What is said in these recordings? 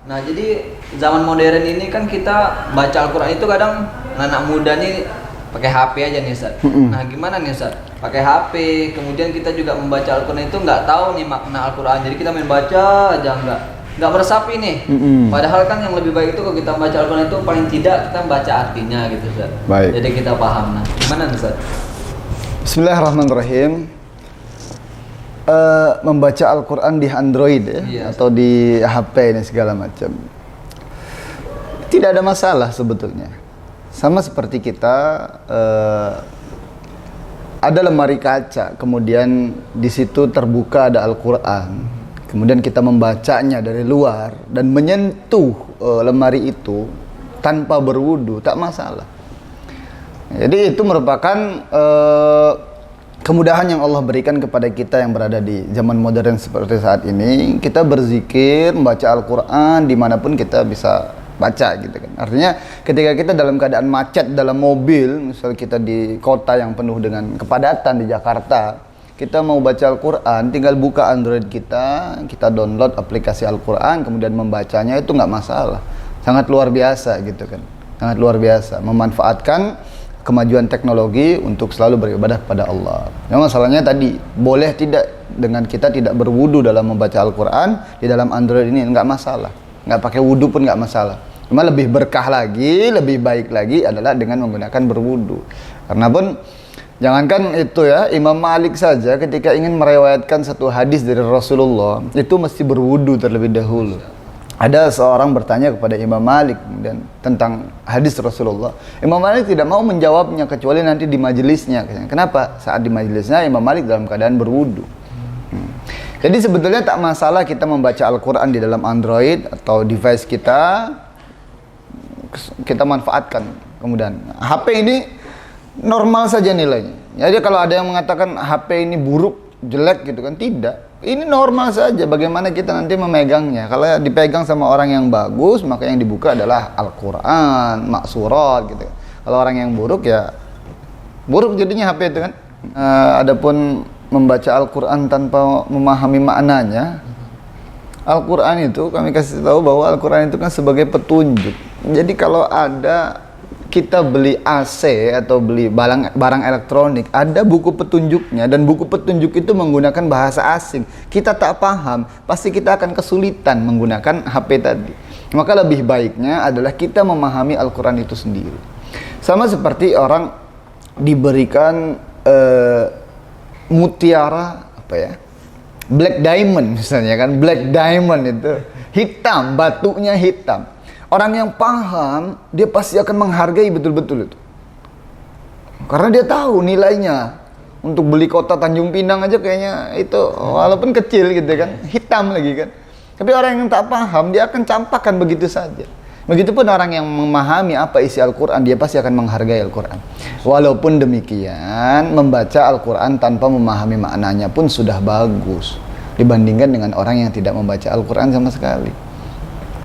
Nah, jadi zaman modern ini kan kita baca Al-Quran itu kadang anak muda nih pakai HP aja nih Ustaz. Nah, gimana nih Ustaz? Pakai HP, kemudian kita juga membaca Al-Quran itu nggak tahu nih makna Al-Quran. Jadi kita main baca aja nggak meresapi nih. Padahal kan yang lebih baik itu kalau kita baca Al-Quran itu paling tidak kita baca artinya gitu Ustaz. Baik. Jadi kita paham. Nah, gimana nih Ustaz? Bismillahirrahmanirrahim. Membaca Al-Quran di Android ya, Iya. atau di HP ini segala macam, tidak ada masalah sebetulnya. Sama seperti kita ada lemari kaca, kemudian di situ terbuka ada Al-Quran, kemudian kita membacanya dari luar dan menyentuh lemari itu tanpa berwudu, tak masalah. Jadi itu merupakan kemudahan yang Allah berikan kepada kita yang berada di zaman modern seperti saat ini. Kita berzikir, membaca Al-Quran dimanapun kita bisa baca gitu kan. Artinya ketika kita dalam keadaan macet dalam mobil, misal kita di kota yang penuh dengan kepadatan di Jakarta, kita mau baca Al-Quran, tinggal buka Android kita download aplikasi Al-Quran, kemudian membacanya, itu nggak masalah. Sangat luar biasa gitu kan. Sangat luar biasa memanfaatkan kemajuan teknologi untuk selalu beribadah kepada Allah. Yang masalahnya tadi, boleh tidak dengan kita tidak berwudu dalam membaca Al-Quran di dalam Android ini, nggak masalah. Nggak pakai wudu pun nggak masalah. Cuma lebih berkah lagi, lebih baik lagi adalah dengan menggunakan berwudu. Karena pun jangankan itu ya, Imam Malik saja ketika ingin meriwayatkan satu hadis dari Rasulullah itu mesti berwudu terlebih dahulu. Ada seorang bertanya kepada Imam Malik dan tentang hadis Rasulullah. Imam Malik tidak mau menjawabnya kecuali nanti di majelisnya. Kenapa? Saat di majelisnya Imam Malik dalam keadaan berwudu. Jadi sebetulnya tak masalah kita membaca Al-Quran di dalam Android atau device kita manfaatkan. Kemudian HP ini normal saja nilainya. Jadi kalau ada yang mengatakan HP ini buruk, jelek gitu kan, tidak. Ini normal saja bagaimana kita nanti memegangnya. Kalau dipegang sama orang yang bagus, maka yang dibuka adalah Al-Quran, maksurat gitu. Kalau orang yang buruk ya buruk jadinya HP itu kan. Adapun membaca Al-Quran tanpa memahami maknanya, Al-Quran itu kami kasih tahu bahwa Al-Quran itu kan sebagai petunjuk. Jadi kalau ada kita beli AC atau beli barang elektronik, ada buku petunjuknya, dan buku petunjuk itu menggunakan bahasa asing. Kita tak paham, pasti kita akan kesulitan menggunakan HP tadi. Maka lebih baiknya adalah kita memahami Al-Quran itu sendiri. Sama seperti orang diberikan mutiara, apa ya, black diamond misalnya kan, black diamond itu hitam, batunya hitam. Orang yang paham, dia pasti akan menghargai betul-betul itu. Karena dia tahu nilainya. Untuk beli kota Tanjung Pinang aja kayaknya itu, walaupun kecil gitu kan, hitam lagi kan. Tapi orang yang tak paham, dia akan campakkan begitu saja. Begitupun orang yang memahami apa isi Al-Quran, dia pasti akan menghargai Al-Quran. Walaupun demikian, membaca Al-Quran tanpa memahami maknanya pun sudah bagus dibandingkan dengan orang yang tidak membaca Al-Quran sama sekali.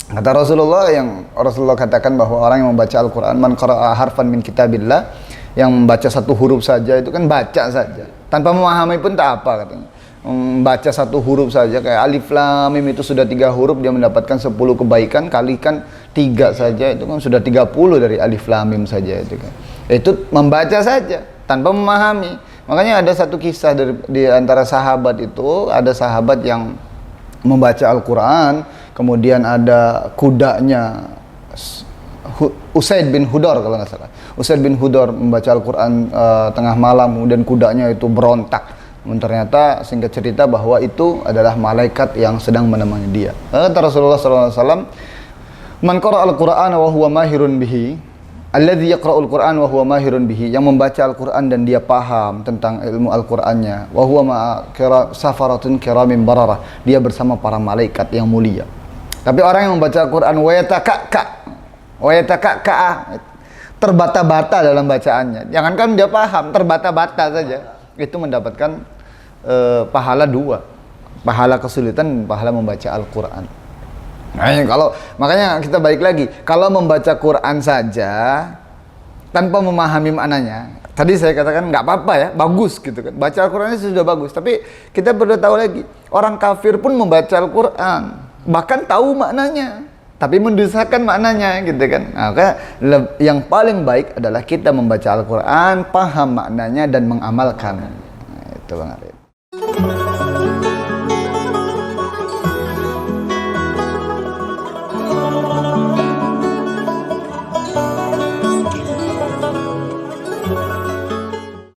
Kata Rasulullah, yang Rasulullah katakan bahwa orang yang membaca Al-Quran, man qara'a harfan min kitabillah, yang membaca satu huruf saja itu kan baca saja, tanpa memahami pun tak apa katanya. Membaca satu huruf saja, kayak alif lam mim itu sudah 3 huruf, dia mendapatkan 10 kebaikan, kalikan 3 saja itu kan sudah 30 dari alif lam mim saja itu kan. Itu membaca saja tanpa memahami. Makanya ada satu kisah di antara sahabat itu, ada sahabat yang membaca Al-Quran, kemudian ada kudanya Usaid bin Hudor kalau nggak salah. Usaid bin Hudor membaca Al-Quran tengah malam, kemudian kudanya itu berontak. Ternyata singkat cerita bahwa itu adalah malaikat yang sedang menemani dia. Kata Rasulullah SAW, man qara'a al-Qur'ana wa huwa mahirun bihi, alladzi yaqra'ul Qur'an wa huwa mahirun bihi, yang membaca Al-Quran dan dia paham tentang ilmu Al-Qurannya, wa huwa ma'a safaratun kiramin bararah, dia bersama para malaikat yang mulia. Tapi orang yang membaca Al-Quran wa yatakakka, terbata-bata dalam bacaannya, jangankan dia paham, terbata-bata saja, itu mendapatkan pahala 2, pahala kesulitan, pahala membaca Al-Quran. Nah, makanya kita balik lagi, kalau membaca Quran saja tanpa memahami maknanya, tadi saya katakan nggak apa-apa ya, bagus gitu kan, baca Al-Qurannya sudah bagus. Tapi kita perlu tahu lagi, orang kafir pun membaca Al-Quran, bahkan tahu maknanya. tapi mendustakan maknanya gitu kan. Maka yang paling baik adalah kita membaca Al-Quran, paham maknanya dan mengamalkan. Nah, itu Bang Arif.